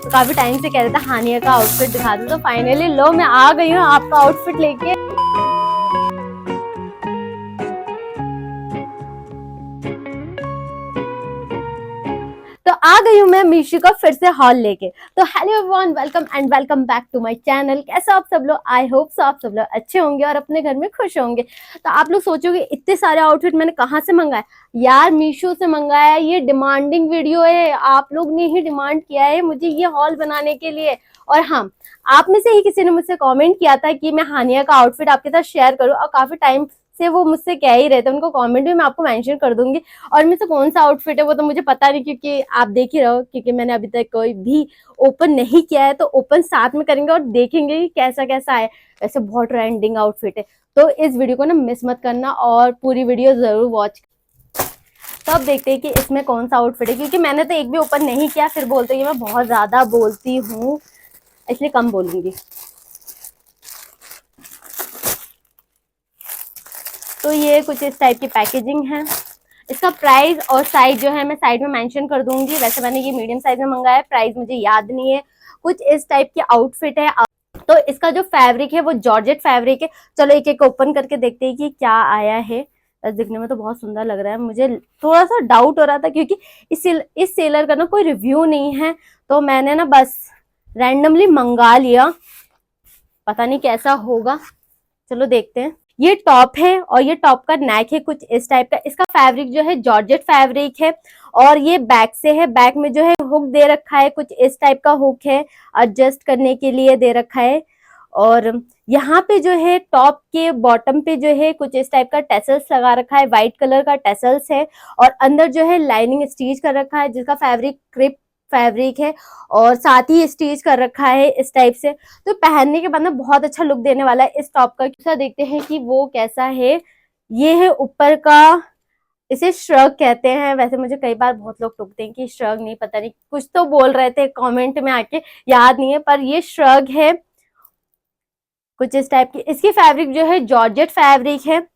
तो काफी टाइम से कह रहे थे हानिया का आउटफिट दिखा दो, तो फाइनली लो मैं आ गई हूँ आपका आउटफिट लेके। तो आ गई हूँ मैं मीशो का फिर से हॉल लेके। तो hello everyone, welcome and welcome back to my channel. कैसे आप सब लोग? आई होप सो आप सब लोग अच्छे होंगे और अपने घर में खुश होंगे। तो आप लोग सोचोगे इतने सारे आउटफिट मैंने कहाँ से मंगाए? यार मीशो से मंगाया। ये डिमांडिंग वीडियो है, आप लोग ने ही डिमांड किया है मुझे ये हॉल बनाने के लिए। और हाँ, आप में से ही किसी ने मुझसे कमेंट किया था कि मैं हानिया का आउटफिट आपके साथ शेयर करूँ, और काफी टाइम से वो मुझसे कह ही रहे थे। उनको कमेंट भी मैं आपको मेंशन कर दूंगी। और में से कौन सा आउटफिट है वो तो मुझे पता नहीं, क्योंकि आप देख ही रहो, क्योंकि मैंने अभी तक कोई भी ओपन नहीं किया है। तो ओपन साथ में करेंगे और देखेंगे कि कैसा कैसा है। वैसे बहुत ट्रेंडिंग आउटफिट है, तो इस वीडियो को ना मिस मत करना और पूरी वीडियो जरूर वॉच। तो अब देखते हैं कि इसमें कौन सा आउटफिट है, क्योंकि मैंने तो एक भी ओपन नहीं किया, फिर बोलते हैं कि मैं बहुत ज्यादा बोलती हूँ, इसलिए कम बोलूंगी। तो ये कुछ इस टाइप की पैकेजिंग है। इसका प्राइस और साइज जो है मैं साइड में मेंशन कर दूंगी। वैसे मैंने ये मीडियम साइज में मंगाया है, प्राइस मुझे याद नहीं है। कुछ इस टाइप की आउटफिट है। तो इसका जो फैब्रिक है वो जॉर्जेट फैब्रिक है। चलो एक एक ओपन करके देखते हैं कि क्या आया है। दिखने में तो बहुत सुंदर लग रहा है। मुझे थोड़ा सा डाउट हो रहा था, क्योंकि इस सेलर का ना कोई रिव्यू नहीं है, तो मैंने ना बस रैंडमली मंगा लिया। पता नहीं कैसा होगा, चलो देखते हैं। ये टॉप है और ये टॉप का नेक है कुछ इस टाइप का। इसका फैब्रिक जो है जॉर्जेट फैब्रिक है, और ये बैक से है। बैक में जो है हुक दे रखा है, कुछ इस टाइप का हुक है, एडजस्ट करने के लिए दे रखा है। और यहाँ पे जो है टॉप के बॉटम पे जो है कुछ इस टाइप का टेसल्स लगा रखा है, व्हाइट कलर का टेसल्स है। और अंदर जो है लाइनिंग स्टिच कर रखा है, जिसका फैब्रिक क्रिप फैब्रिक है, और साथ ही स्टिच कर रखा है इस टाइप से। तो पहनने के बाद ना बहुत अच्छा लुक देने वाला है इस टॉप का। दूसरा देखते हैं कि वो कैसा है। ये है ऊपर का, इसे श्रग कहते हैं। वैसे मुझे कई बार बहुत लोग टोकते हैं कि श्रग नहीं, पता नहीं कुछ तो बोल रहे थे कमेंट में आके, याद नहीं है, पर ये श्रग है कुछ इस टाइप की। इसकी फैब्रिक जो है जॉर्जेट फैब्रिक है।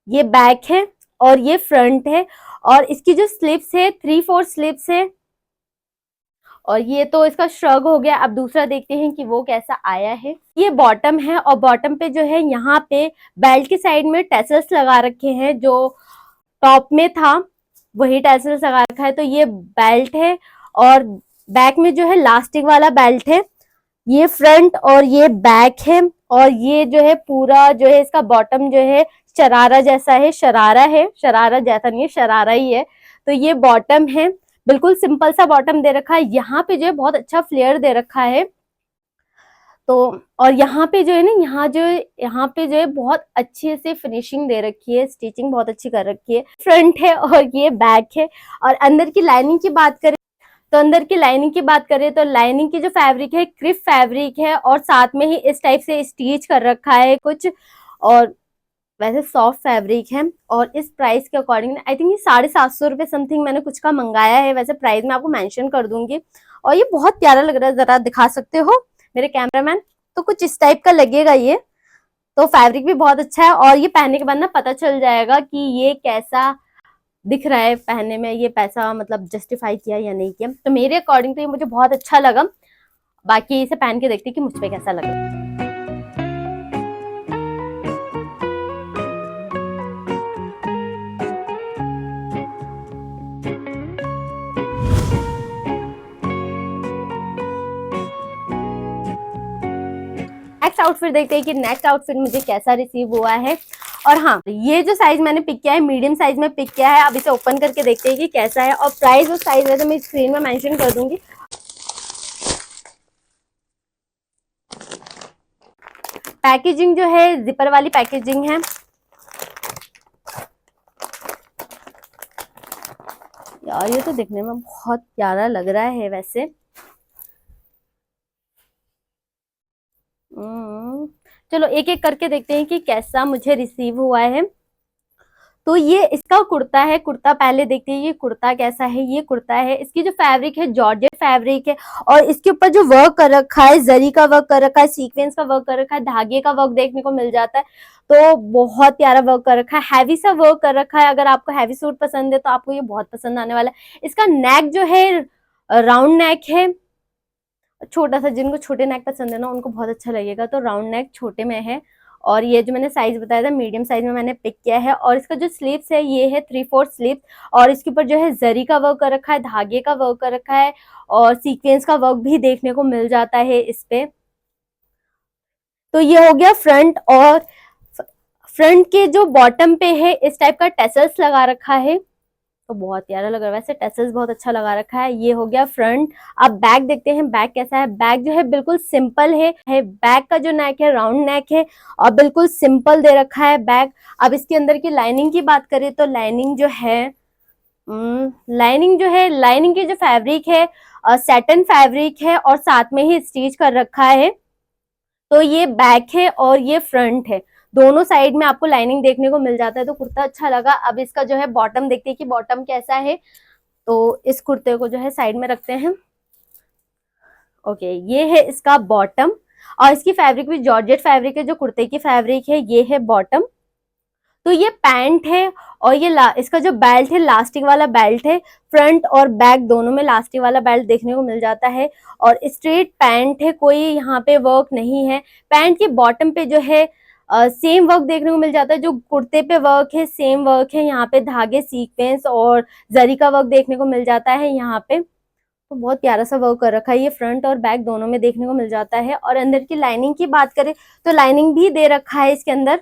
ये बैक है और ये फ्रंट है, और इसकी जो स्लिप्स है 3/4 स्लिप्स है। और ये तो इसका श्रग हो गया। अब दूसरा देखते हैं कि वो कैसा आया है। ये बॉटम है, और बॉटम पे जो है यहाँ पे बेल्ट की साइड में टेसल्स लगा रखे हैं, जो टॉप में था वही टेसल्स लगा रखा है। तो ये बेल्ट है, और बैक में जो है लास्टिक वाला बेल्ट है। ये फ्रंट और ये बैक है। और ये जो है पूरा जो है इसका बॉटम जो है शरारा जैसा है। शरारा है, शरारा जैसा नहीं है, शरारा ही है। तो ये बॉटम है, बिल्कुल सिंपल सा बॉटम दे रखा है। यहाँ पे जो है बहुत अच्छा फ्लेयर दे रखा है। तो और यहाँ पे जो है ना, यहाँ पे जो है बहुत अच्छे से फिनिशिंग दे रखी है, स्टिचिंग बहुत अच्छी कर रखी है। फ्रंट है और ये बैक है। और अंदर की लाइनिंग की बात करें तो लाइनिंग की जो फैब्रिक है क्रिप फैब्रिक है, और साथ में ही इस टाइप से स्टिच कर रखा है कुछ। और वैसे सॉफ्ट फैब्रिक है। और इस प्राइस के अकॉर्डिंग आई थिंक ये 750 रुपए समथिंग मैंने कुछ का मंगाया है। वैसे प्राइस मैं आपको मेंशन कर दूंगी। और ये बहुत प्यारा लग रहा है, जरा दिखा सकते हो मेरे कैमरामैन? तो कुछ इस टाइप का लगेगा ये। तो फैब्रिक भी बहुत अच्छा है, और ये पहनने के बाद ना पता चल जाएगा कि ये कैसा दिख रहा है पहनने में, ये पैसा मतलब जस्टिफाई किया या नहीं किया। तो मेरे अकॉर्डिंग तो ये मुझे बहुत अच्छा लगा। बाकी इसे पहन के देखते कि मुझ पे कैसा लगा। नेक्स्ट आउटफिट देखते हैं कि नेक्स्ट आउटफिट मुझे कैसा रिसीव हुआ है। और हाँ, ये जो साइज मैंने पिक किया है मीडियम साइज में पिक किया है। अब इसे ओपन करके देखते हैं कि कैसा है। और प्राइस और साइज वैसे मैं स्क्रीन में मेंशन कर दूंगी। पैकेजिंग जो है जिपर वाली पैकेजिंग है। यार ये तो दिखने में बहुत प्यारा लग रहा है वैसे। चलो एक एक करके देखते हैं कि कैसा मुझे रिसीव हुआ है। तो ये इसका कुर्ता है। कुर्ता पहले देखते हैं ये कुर्ता कैसा है। ये कुर्ता है, इसकी जो फैब्रिक है जॉर्जेट फैब्रिक है, और इसके ऊपर जो वर्क कर रखा है, जरी का वर्क कर रखा है, सीक्वेंस का वर्क कर रखा है, धागे का वर्क देखने को मिल जाता है। तो बहुत प्यारा वर्क कर रखा है, हैवी सा वर्क कर रखा है। अगर आपको हैवी सूट पसंद है तो आपको ये बहुत पसंद आने वाला है। इसका नेक जो है राउंड नेक है, छोटा सा, जिनको छोटे नेक पसंद है ना उनको बहुत अच्छा लगेगा। तो राउंड नेक छोटे में है, और ये जो मैंने साइज बताया था मीडियम साइज में मैंने पिक किया है। और इसका जो स्लीव्स है ये है 3/4 स्लीव, और इसके ऊपर जो है जरी का वर्क कर रखा है, धागे का वर्क कर रखा है, और सीक्वेंस का वर्क भी देखने को मिल जाता है इस पे। तो ये हो गया फ्रंट, और फ्रंट के जो बॉटम पे है इस टाइप का टेसल्स लगा रखा है, तो बहुत प्यारा लग रहा है। वैसे टेसल्स बहुत अच्छा लगा रखा है। ये हो गया फ्रंट। अब बैक देखते हैं, बैक कैसा है। बैक जो है बिल्कुल सिंपल है। बैक का जो नेक है राउंड नेक है, और बिल्कुल सिंपल दे रखा है बैक। अब इसके अंदर की लाइनिंग की बात करें तो लाइनिंग जो है, लाइनिंग की जो फैब्रिक है सैटिन फैब्रिक है, और साथ में ही स्टिच कर रखा है। तो ये बैक है और ये फ्रंट है, दोनों साइड में आपको लाइनिंग देखने को मिल जाता है। तो कुर्ता अच्छा लगा। अब इसका जो है बॉटम देखते हैं कि बॉटम कैसा है। तो इस कुर्ते को जो है साइड में रखते हैं। ओके, ये है इसका बॉटम, और इसकी फैब्रिक भी जॉर्जेट फैब्रिक है, जो कुर्ते की फैब्रिक है। ये है बॉटम। तो ये पैंट है, और ये इसका जो बेल्ट है लास्टिक वाला बेल्ट है। फ्रंट और बैक दोनों में लास्टिक वाला बेल्ट देखने को मिल जाता है, और स्ट्रेट पैंट है, कोई यहाँ पे वर्क नहीं है। पैंट के बॉटम पे जो है सेम वर्क देखने को मिल जाता है, जो कुर्ते पे वर्क है सेम वर्क है। यहाँ पे धागे, सीक्वेंस और जरी का वर्क देखने को मिल जाता है यहाँ पे। तो बहुत प्यारा सा वर्क कर रखा है, ये फ्रंट और बैक दोनों में देखने को मिल जाता है। और अंदर की लाइनिंग की बात करें तो लाइनिंग भी दे रखा है इसके अंदर,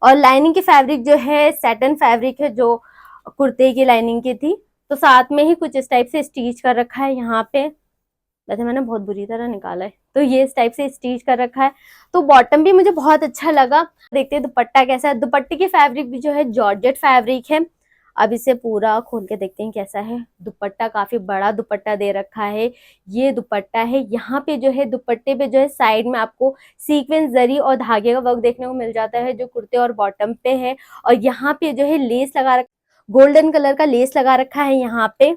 और लाइनिंग की फैब्रिक जो है सैटिन फैब्रिक है, जो कुर्ते की लाइनिंग की थी। तो साथ में ही कुछ इस टाइप से स्टिच कर रखा है यहाँ पे। वैसे मैंने बहुत बुरी तरह निकाला है, तो ये इस टाइप से स्टिच कर रखा है। तो बॉटम भी मुझे बहुत अच्छा लगा। देखते हैं दुपट्टा कैसा है। दुपट्टे की फैब्रिक भी जो है जॉर्जेट फैब्रिक है। अब इसे पूरा खोल के देखते हैं कैसा है। दुपट्टा काफी बड़ा दुपट्टा दे रखा है, ये दुपट्टा है। यहाँ पे जो है दुपट्टे पे जो है साइड में आपको सीक्वेंस, जरी और धागे का वर्क देखने को मिल जाता है, जो कुर्ते और बॉटम पे है। और यहाँ पे जो है लेस लगा रखा, गोल्डन कलर का लेस लगा रखा है यहाँ पे।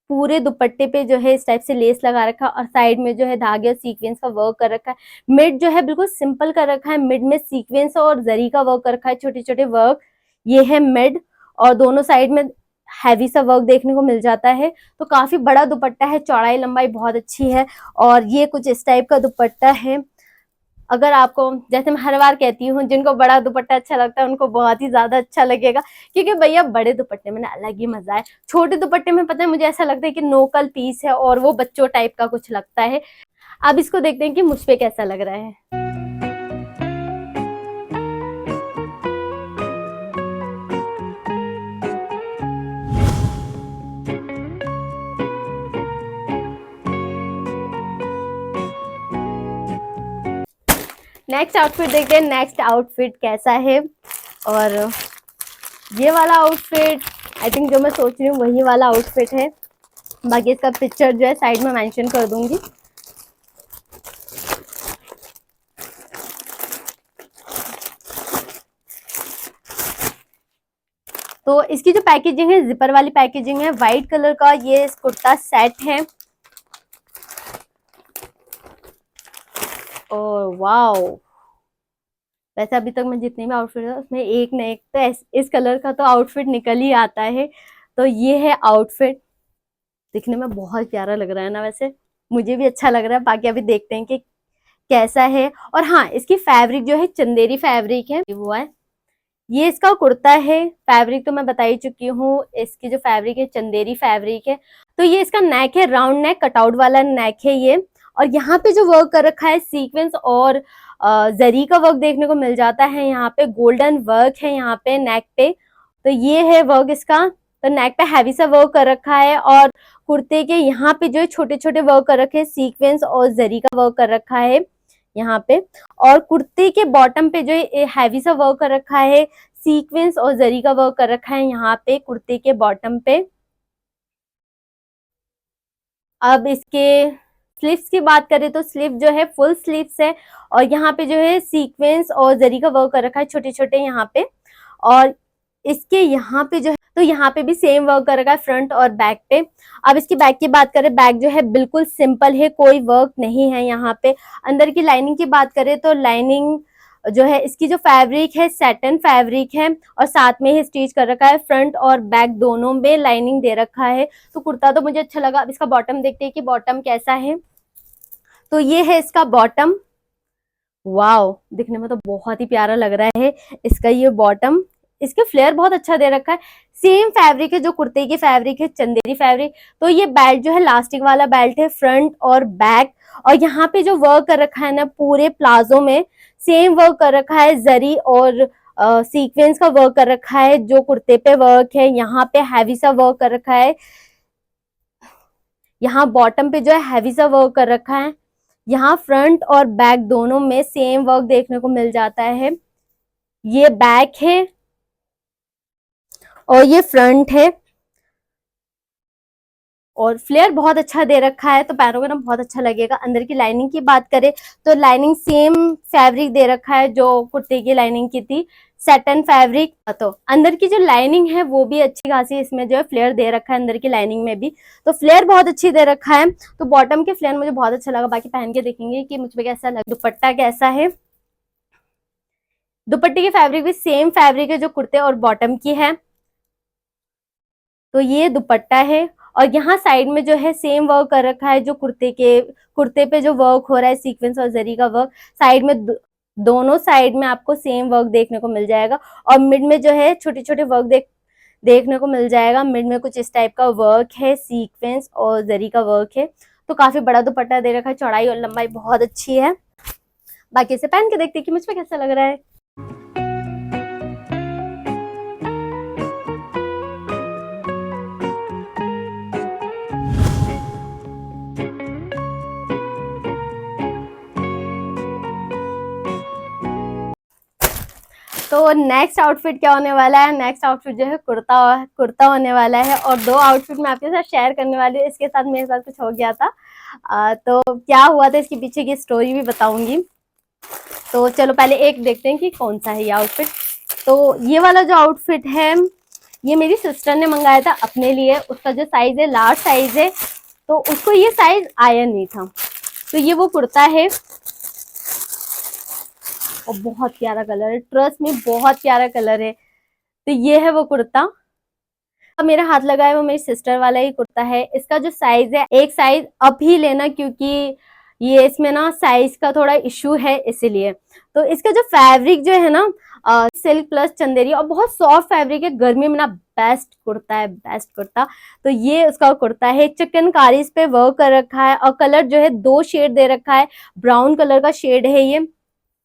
पूरे दुपट्टे पे जो है इस टाइप से लेस लगा रखा है, और साइड में जो है धागे और सीक्वेंस का वर्क कर रखा है। मिड जो है बिल्कुल सिंपल कर रखा है, मिड में सीक्वेंस और जरी का वर्क कर रखा है, छोटे छोटे वर्क। ये है मिड, और दोनों साइड में हैवी सा वर्क देखने को मिल जाता है। तो काफी बड़ा दुपट्टा है, चौड़ाई लंबाई बहुत अच्छी है। और ये कुछ इस टाइप का दुपट्टा है। अगर आपको, जैसे मैं हर बार कहती हूँ, जिनको बड़ा दुपट्टा अच्छा लगता है उनको बहुत ही ज्यादा अच्छा लगेगा, क्योंकि भैया बड़े दुपट्टे में ना अलग ही मजा है। छोटे दुपट्टे में पता है मुझे ऐसा लगता है कि नोकल पीस है, और वो बच्चों टाइप का कुछ लगता है। अब इसको देखते हैं कि मुझ पे कैसा लग रहा है। नेक्स्ट आउटफिट देखते हैं, नेक्स्ट आउटफिट कैसा है। और ये वाला आउटफिट आई थिंक जो मैं सोच रही हूँ वही वाला आउटफिट है। बाकी इसका पिक्चर जो है साइड में मेंशन कर दूंगी। तो इसकी जो पैकेजिंग है जिपर वाली पैकेजिंग है। व्हाइट कलर का ये कुर्ता सेट है। और वाओ, वैसे अभी तक मैं जितने भी आउटफिट है उसमें एक न एक तो इस कलर का तो आउटफिट निकल ही आता है। तो ये है आउटफिट, दिखने में बहुत प्यारा लग रहा है ना। वैसे मुझे भी अच्छा लग रहा है। बाकी अभी देखते हैं कि कैसा है। और हाँ, इसकी फैब्रिक जो है चंदेरी फैब्रिक है, वो है। ये इसका कुर्ता है। फैब्रिक तो मैं बता ही चुकी हूँ, इसकी जो फैब्रिक है चंदेरी फैब्रिक है। तो ये इसका नेक है, राउंड नेक, कटआउट वाला नेक है ये। और यहाँ पे जो वर्क कर रखा है सीक्वेंस और जरी का वर्क देखने को मिल जाता है। यहाँ पे गोल्डन वर्क है यहाँ पे नेक पे। तो ये है वर्क इसका। तो नेक पे हैवी सा वर्क कर रखा है, और कुर्ते के यहाँ पे जो है छोटे छोटे वर्क कर रखे हैं, सीक्वेंस और जरी का वर्क कर रखा है यहाँ पे। और कुर्ते के बॉटम पे जो है हैवी सा वर्क कर रखा है, सीक्वेंस और जरी का वर्क कर रखा है यहाँ पे कुर्ते के बॉटम पे। अब इसके स्लीव्स की बात करें तो स्लीव जो है फुल स्लीव्स है, और यहाँ पे जो है सीक्वेंस और जरी का वर्क कर रखा है छोटे छोटे यहाँ पे। और इसके यहाँ पे जो है, तो यहाँ पे भी सेम वर्क कर रखा है फ्रंट और बैक पे। अब इसकी बैक की बात करें, बैक जो है बिल्कुल सिंपल है, कोई वर्क नहीं है यहाँ पे। अंदर की लाइनिंग की बात करें तो लाइनिंग जो है इसकी जो फैब्रिक है सैटिन फैब्रिक है और साथ में ही स्टिच कर रखा है, फ्रंट और बैक दोनों में लाइनिंग दे रखा है। तो कुर्ता तो मुझे अच्छा लगा। अब इसका बॉटम देखते हैं कि बॉटम कैसा है। तो ये है इसका बॉटम। वाओ, दिखने में तो बहुत ही प्यारा लग रहा है इसका ये बॉटम। इसके फ्लेयर बहुत अच्छा दे रखा है। सेम फैब्रिक है जो कुर्ते की फैब्रिक है, चंदेरी फैब्रिक। तो ये बेल्ट जो है लास्टिक वाला बेल्ट है, फ्रंट और बैक। और यहाँ पे जो वर्क कर रखा है ना पूरे प्लाजो में, सेम वर्क कर रखा है, जरी और सीक्वेंस का वर्क कर रखा है। जो कुर्ते पे वर्क है, यहाँ पे हैवी सा वर्क कर रखा है, यहाँ बॉटम पे जो है हैवी सा वर्क कर रखा है। यहाँ फ्रंट और बैक दोनों में सेम वर्क देखने को मिल जाता है। ये बैक है और ये फ्रंट है और फ्लेयर बहुत अच्छा दे रखा है, तो पैरोगे ना बहुत अच्छा लगेगा। अंदर की लाइनिंग की बात करें तो लाइनिंग सेम फैब्रिक दे रखा है जो कुर्ते की लाइनिंग की थी, सैटिन फैब्रिक। तो अंदर की जो लाइनिंग है वो भी अच्छी खासी इसमें जो है फ्लेयर दे रखा है अंदर की लाइनिंग में भी, तो फ्लेयर बहुत अच्छी दे रखा है। तो बॉटम के फ्लेयर मुझे बहुत अच्छा लगा। बाकी पहन के देखेंगे कि मुझ पे कैसा लगा। दुपट्टा कैसा है, दुपट्टे की फैब्रिक भी सेम फैब्रिक है जो कुर्ते और बॉटम की है। तो ये दुपट्टा है और यहाँ साइड में जो है सेम वर्क कर रखा है जो कुर्ते पे जो वर्क हो रहा है सीक्वेंस और जरी का वर्क। साइड में दोनों साइड में आपको सेम वर्क देखने को मिल जाएगा और मिड में जो है छोटे छोटे वर्क देखने को मिल जाएगा। मिड में कुछ इस टाइप का वर्क है, सीक्वेंस और जरी का वर्क है। तो काफी बड़ा दुपट्टा दे रखा है, चौड़ाई और लंबाई बहुत अच्छी है। बाकी इसे पहन के देखते हैं कि मुझ पे कैसा लग रहा है। तो नेक्स्ट आउटफिट क्या होने वाला है, नेक्स्ट आउटफिट जो है कुर्ता होने वाला है। और दो आउटफिट मैं आपके साथ शेयर करने वाली हूँ। इसके साथ मेरे साथ कुछ हो गया था, तो क्या हुआ था इसके पीछे की स्टोरी भी बताऊंगी। तो चलो पहले एक देखते हैं कि कौन सा है ये आउटफिट। तो ये वाला जो आउटफिट है ये मेरी सिस्टर ने मंगाया था अपने लिए। उसका जो साइज है लार्ज साइज है, तो उसको ये साइज आया नहीं था। तो ये वो कुर्ता है और बहुत प्यारा कलर है, ट्रस्ट में बहुत प्यारा कलर है। तो ये है वो कुर्ता। अब मेरा हाथ लगा है वो मेरी सिस्टर वाला ही कुर्ता है। इसका जो साइज है एक साइज अप ही लेना, क्योंकि ये इसमें ना साइज का थोड़ा इश्यू है इसीलिए। तो इसका जो फैब्रिक जो है ना सिल्क प्लस चंदेरी और बहुत सॉफ्ट फैब्रिक है। गर्मी में ना बेस्ट कुर्ता है, बेस्ट कुर्ता। तो ये उसका कुर्ता है, चिकनकारी इस पे वर्क कर रखा है और कलर जो है दो शेड दे रखा है, ब्राउन कलर का शेड है ये।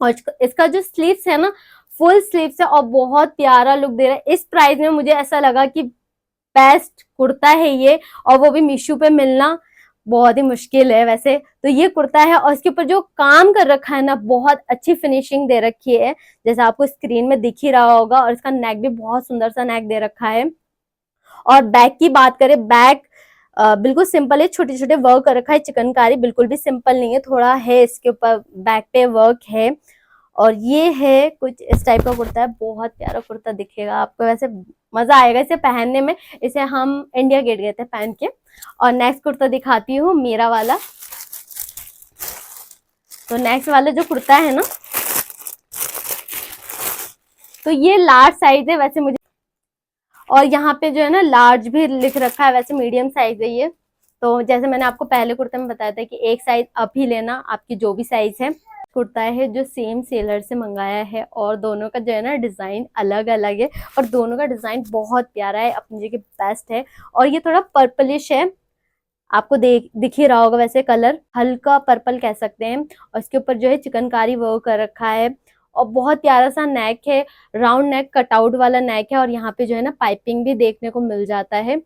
और इसका जो स्लीव्स है ना फुल स्लीव्स है और बहुत प्यारा लुक दे रहा है। इस प्राइस में मुझे ऐसा लगा कि बेस्ट कुर्ता है ये, और वो भी मीशो पे मिलना बहुत ही मुश्किल है वैसे। तो ये कुर्ता है और इसके ऊपर जो काम कर रखा है ना बहुत अच्छी फिनिशिंग दे रखी है, जैसा आपको स्क्रीन में दिख ही रहा होगा। और इसका नेक भी बहुत सुंदर सा नेक दे रखा है। और बैक की बात करें, बैक बिल्कुल सिंपल है, छोटे छोटे वर्क कर रखा है, चिकनकारी बिल्कुल भी सिंपल नहीं है, थोड़ा है इसके ऊपर बैक पे वर्क है। और ये है कुछ इस टाइप का कुर्ता है, बहुत प्यारा कुर्ता दिखेगा आपको, वैसे मजा आएगा इसे पहनने में। इसे हम इंडिया गेट गए थे पहन के। और नेक्स्ट कुर्ता दिखाती हूँ मेरा वाला। तो नेक्स्ट वाला जो कुर्ता है ना, तो ये लार्ज साइज है वैसे मुझे, और यहाँ पे जो है ना लार्ज भी लिख रखा है, वैसे मीडियम साइज है ये। तो जैसे मैंने आपको पहले कुर्ते में बताया था कि एक साइज अप ही लेना, आपकी जो भी साइज है। कुर्ता है जो सेम सेलर से मंगाया है और दोनों का जो है ना डिजाइन अलग अलग है और दोनों का डिजाइन बहुत प्यारा है, अपनी जगह बेस्ट है। और ये थोड़ा पर्पलिश है, आपको दिख ही रहा होगा वैसे, कलर हल्का पर्पल कह सकते हैं। और इसके ऊपर जो है चिकनकारी वर्क कर रखा है और बहुत प्यारा सा नेक है, राउंड नेक कटआउट वाला नेक है। और यहाँ पे जो है ना पाइपिंग भी देखने को मिल जाता है।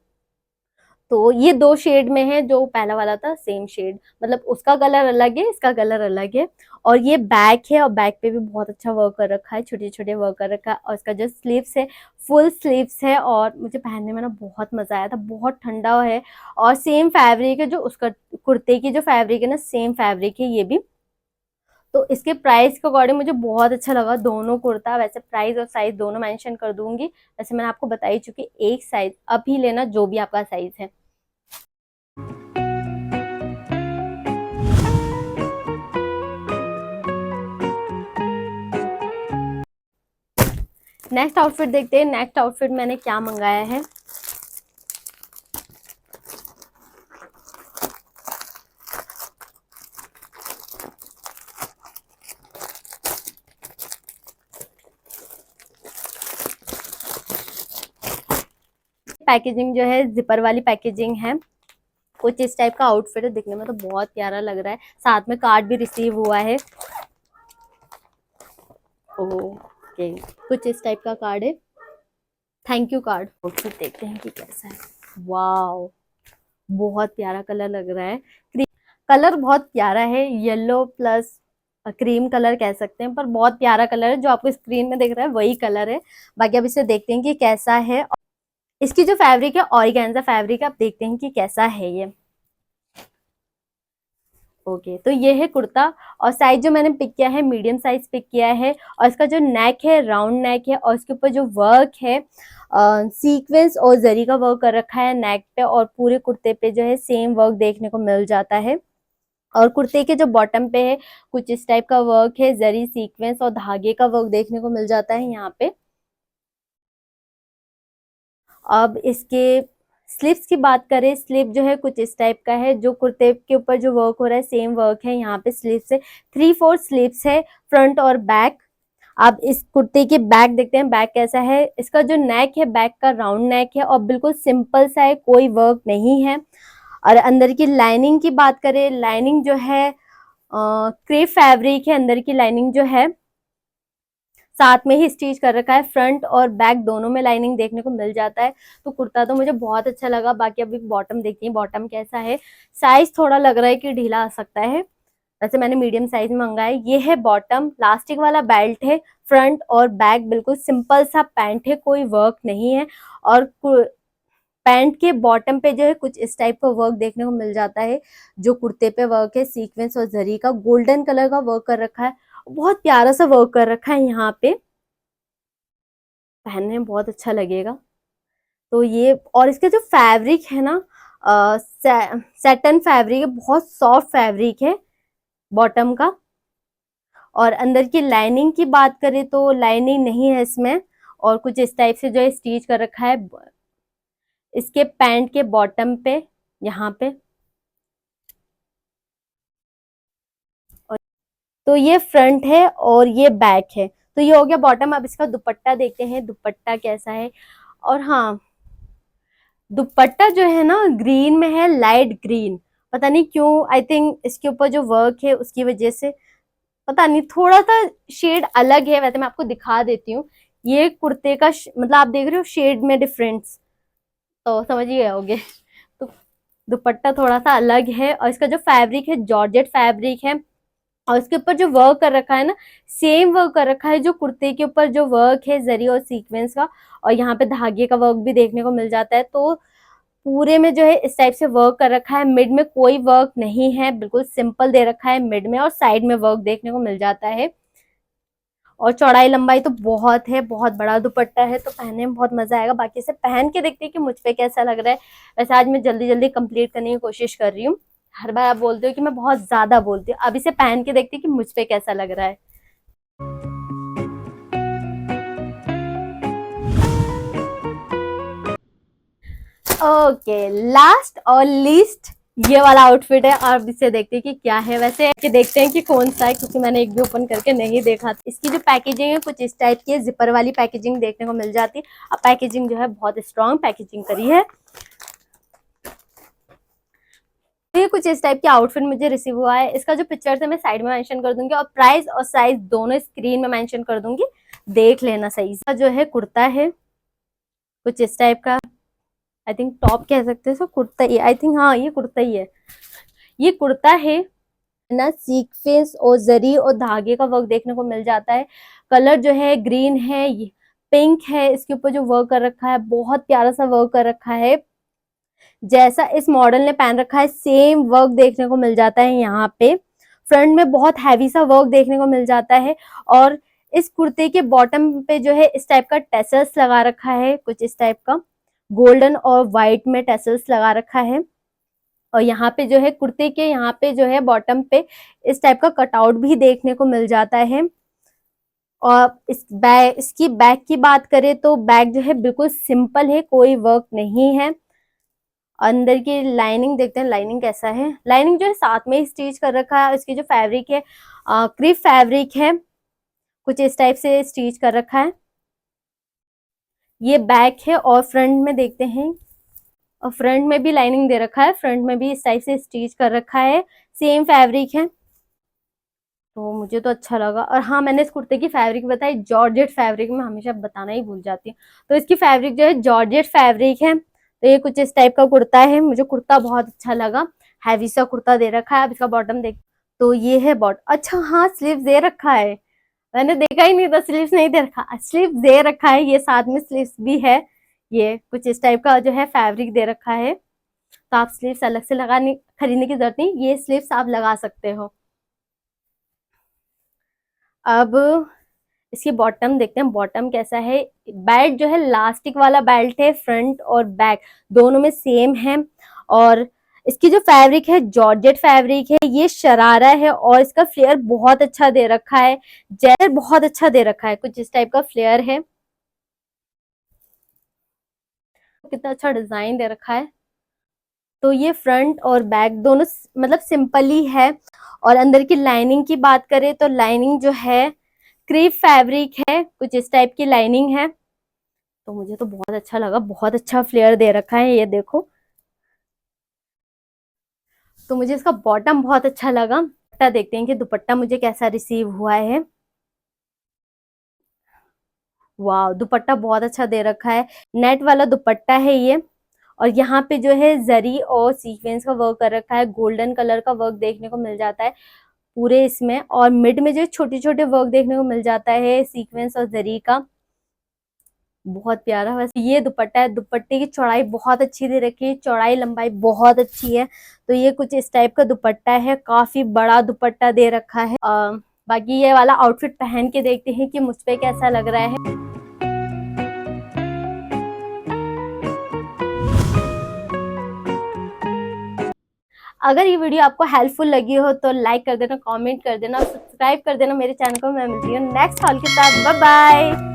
तो ये दो शेड में है, जो पहला वाला था सेम शेड, मतलब उसका कलर अलग है, इसका कलर अलग है। और ये बैक है और बैक पे भी बहुत अच्छा वर्क कर रखा है, छोटे छोटे वर्क कर रखा है। और इसका जो स्लीव्स है फुल स्लीव्स है और मुझे पहनने में ना बहुत मजा आया था, बहुत ठंडा है। और सेम फैब्रिक है जो उसका कुर्ते की जो फैब्रिक है ना सेम फैब्रिक है ये भी। तो इसके प्राइस के अकॉर्डिंग मुझे बहुत अच्छा लगा दोनों कुर्ता। वैसे प्राइस और साइज दोनों मेंशन कर दूंगी, वैसे मैंने आपको बता ही चुकी, एक साइज अब ही लेना जो भी आपका साइज है। नेक्स्ट आउटफिट देखते हैं। नेक्स्ट आउटफिट मैंने क्या मंगाया है। पैकेजिंग जो है जिपर वाली पैकेजिंग है। कुछ इस टाइप का आउटफिट है, दिखने में तो बहुत प्यारा लग रहा है। साथ में कार्ड भी रिसीव हुआ है। ओके, कुछ इस टाइप का कार्ड है, थैंक यू कार्ड। आउटफिट देखते हैं कि कैसा है। वाओ, बहुत प्यारा कलर लग रहा है। कलर बहुत प्यारा है, येलो प्लस क्रीम कलर कह सकते हैं, पर बहुत प्यारा कलर है। जो आपको स्क्रीन में दिख रहा है वही कलर है। बाकी अब इसे देखते हैं कि कैसा है। इसकी जो फैब्रिक है ऑर्गेन्जा फैब्रिक है, आप देखते हैं कि कैसा है ये। ओके, तो ये है कुर्ता, और साइज जो मैंने पिक किया है मीडियम साइज पिक किया है। और इसका जो नेक है राउंड नेक है, और इसके ऊपर जो वर्क है सीक्वेंस और जरी का वर्क कर रखा है नेक पे, और पूरे कुर्ते पे जो है सेम वर्क देखने को मिल जाता है। और कुर्ते के जो बॉटम पे है कुछ इस टाइप का वर्क है, जरी सीक्वेंस और धागे का वर्क देखने को मिल जाता है यहाँ पे। अब इसके स्लीव्स की बात करें, स्लीव जो है कुछ इस टाइप का है। जो कुर्ते के ऊपर जो वर्क हो रहा है सेम वर्क है यहाँ पे स्लीव से। 3/4 स्लीव्स है, फ्रंट और बैक। आप इस कुर्ते के बैक देखते हैं, बैक कैसा है। इसका जो नेक है बैक का राउंड नेक है, और बिल्कुल सिंपल सा है, कोई वर्क नहीं है। और अंदर की लाइनिंग की बात करें, लाइनिंग जो है क्रेप फैब्रिक है। अंदर की लाइनिंग जो है साथ में ही स्टिच कर रखा है, फ्रंट और बैक दोनों में लाइनिंग देखने को मिल जाता है। तो कुर्ता तो मुझे बहुत अच्छा लगा। बाकी अभी बॉटम देखती हैं, बॉटम कैसा है। साइज थोड़ा लग रहा है कि ढीला आ सकता है, वैसे मैंने मीडियम साइज में मंगाया है। ये है बॉटम, प्लास्टिक वाला बेल्ट है। फ्रंट और बैक बिल्कुल सिंपल सा पैंट है, कोई वर्क नहीं है। और पैंट के बॉटम पे जो है कुछ इस टाइप का वर्क देखने को मिल जाता है। जो कुर्ते पे वर्क है सीक्वेंस और जरी का गोल्डन कलर का वर्क कर रखा है, बहुत प्यारा सा वर्क कर रखा है यहाँ पे। पहनने में बहुत अच्छा लगेगा। तो ये, और इसका जो फैब्रिक है ना सेटन फैब्रिक है, बहुत सॉफ्ट फैब्रिक है बॉटम का। और अंदर की लाइनिंग की बात करें तो लाइनिंग नहीं है इसमें, और कुछ इस टाइप से जो है स्टिच कर रखा है इसके पैंट के बॉटम पे यहाँ पे। और तो ये फ्रंट है और ये बैक है। तो ये हो गया बॉटम। अब इसका दुपट्टा देखते हैं, दुपट्टा कैसा है। और हाँ, दुपट्टा जो है ना ग्रीन में है, लाइट ग्रीन। पता नहीं क्यों, आई थिंक इसके ऊपर जो वर्क है उसकी वजह से, पता नहीं, थोड़ा सा शेड अलग है। वैसे मैं आपको दिखा देती हूँ। ये कुर्ते का मतलब आप देख रहे हो शेड में डिफरेंस, तो समझ ही गए होगे। तो दुपट्टा थोड़ा सा अलग है, और इसका जो फैब्रिक है जॉर्जेट फैब्रिक है। और इसके ऊपर जो वर्क कर रखा है ना, सेम वर्क कर रखा है जो कुर्ते के ऊपर जो वर्क है जरी और सीक्वेंस का। और यहाँ पे धागे का वर्क भी देखने को मिल जाता है। तो पूरे में जो है इस टाइप से वर्क कर रखा है। मिड में कोई वर्क नहीं है, बिल्कुल सिंपल दे रखा है मिड में, और साइड में वर्क देखने को मिल जाता है। और चौड़ाई लंबाई तो बहुत है, बहुत बड़ा दुपट्टा है, तो पहनने में बहुत मजा आएगा। बाकी से पहन के देखते हैं कि मुझ पे कैसा लग रहा है। वैसे आज मैं जल्दी जल्दी कंप्लीट करने की कोशिश कर रही हूँ। हर बार आप बोलते हो कि मैं बहुत ज्यादा बोलती हूँ। अब इसे पहन के देखते हैं कि मुझ पे कैसा लग रहा है। ओके, लास्ट और लीस्ट ये वाला आउटफिट है। और अब इसे देखते हैं कि क्या है। वैसे कि देखते हैं कि कौन सा है, क्योंकि मैंने एक भी ओपन करके नहीं देखा। इसकी जो पैकेजिंग है कुछ इस टाइप की है, जिपर वाली पैकेजिंग देखने को मिल जाती है। अब पैकेजिंग जो है बहुत स्ट्रॉन्ग पैकेजिंग करी है। तो ये कुछ इस टाइप की आउटफिट मुझे रिसीव हुआ है। इसका जो पिक्चर है मैं साइड में मेंशन कर दूंगी, और प्राइस और साइज दोनों स्क्रीन में मेंशन कर दूंगी, देख लेना सही से। जो है कुर्ता है कुछ इस टाइप का, आई थिंक टॉप कह सकते हैं इसको, कुर्ता ही आई थिंक, हाँ ये कुर्ता ही है। ये कुर्ता है ना, सीक्वेंस और जरी और धागे का वर्क देखने को मिल जाता है। कलर जो है ग्रीन है, पिंक है। इसके ऊपर जो वर्क कर रखा है बहुत प्यारा सा वर्क कर रखा है। जैसा इस मॉडल ने पहन रखा है सेम वर्क देखने को मिल जाता है यहाँ पे। फ्रंट में बहुत हैवी सा वर्क देखने को मिल जाता है। और इस कुर्ते के बॉटम पे जो है इस टाइप का टेसल्स लगा रखा है, कुछ इस टाइप का गोल्डन और व्हाइट में टेसल्स लगा रखा है। और यहाँ पे जो है कुर्ते के यहाँ पे जो है बॉटम पे इस टाइप का कटआउट भी देखने को मिल जाता है। और इसकी बैक की बात करें तो बैक जो है बिल्कुल सिंपल है, कोई वर्क नहीं है। अंदर की लाइनिंग देखते हैं, लाइनिंग कैसा है। लाइनिंग जो है साथ में ही स्टिच कर रखा है। इसकी जो फैब्रिक है क्रिप फैब्रिक है, कुछ इस टाइप से स्टिच कर रखा है। ये बैक है और फ्रंट में देखते हैं, और फ्रंट में भी लाइनिंग दे रखा है, फ्रंट में भी इस टाइप से स्टिच कर रखा है, सेम फैब्रिक है। तो मुझे तो अच्छा लगा। और हाँ, मैंने इस कुर्ते की फैब्रिक बताई जॉर्जेट फैब्रिक, में हमेशा बताना ही भूल जाती हूँ। तो इसकी फैब्रिक जो है जॉर्जेट फैब्रिक है। तो ये कुछ इस टाइप का कुर्ता है, मुझे कुर्ता बहुत अच्छा लगा, हैवी सा कुर्ता दे रखा है। अब इसका बॉटम देख, तो ये है बॉटम। अच्छा हाँ, स्लीव्स दे रखा है, मैंने देखा ही नहीं था, स्लीव्स नहीं दे रखा, स्लीव्स दे रखा है। ये साथ में स्लीव्स भी है। ये कुछ इस टाइप का जो है फैब्रिक दे रखा है। तो आप स्लीव्स अलग से लगाने खरीदने की जरूरत नहीं, ये स्लीव्स आप लगा सकते हो। अब इसकी बॉटम देखते हैं, बॉटम कैसा है। बेल्ट जो है लास्टिक वाला बेल्ट है, फ्रंट और बैक दोनों में सेम है। और इसकी जो फैब्रिक है जॉर्जेट फैब्रिक है, ये शरारा है और इसका फ्लेयर बहुत अच्छा दे रखा है, जेल बहुत अच्छा दे रखा है, कुछ इस टाइप का फ्लेयर है। कितना अच्छा डिजाइन दे रखा है। तो ये फ्रंट और बैक दोनों मतलब सिंपल ही है। और अंदर की लाइनिंग की बात करें तो लाइनिंग जो है क्रीप फैब्रिक है, कुछ इस टाइप की लाइनिंग है। तो मुझे तो बहुत अच्छा लगा, बहुत अच्छा फ्लेयर दे रखा है, ये देखो। तो मुझे इसका बॉटम बहुत अच्छा लगा। दुपट्टा देखते हैं कि दुपट्टा मुझे कैसा रिसीव हुआ है। वाह, दुपट्टा बहुत अच्छा दे रखा है, नेट वाला दुपट्टा है ये। और यहाँ पे जो है जरी और सीक्वेंस का वर्क कर रखा है, गोल्डन कलर का वर्क देखने को मिल जाता है पूरे इसमें। और मिड में जो छोटे छोटे वर्क देखने को मिल जाता है सीक्वेंस और जरी का, बहुत प्यारा। वैसे ये दुपट्टा है, दुपट्टे की चौड़ाई बहुत अच्छी दे रखी है, चौड़ाई लंबाई बहुत अच्छी है। तो ये कुछ इस टाइप का दुपट्टा है, काफी बड़ा दुपट्टा दे रखा है। बाकी ये वाला आउटफिट पहन के देखते हैं कि मुझ पे कैसा लग रहा है। अगर ये वीडियो आपको हेल्पफुल लगी हो तो लाइक कर देना, कमेंट कर देना, सब्सक्राइब कर देना मेरे चैनल को। मैं मिलती हूँ नेक्स्ट हॉल के साथ। Bye bye.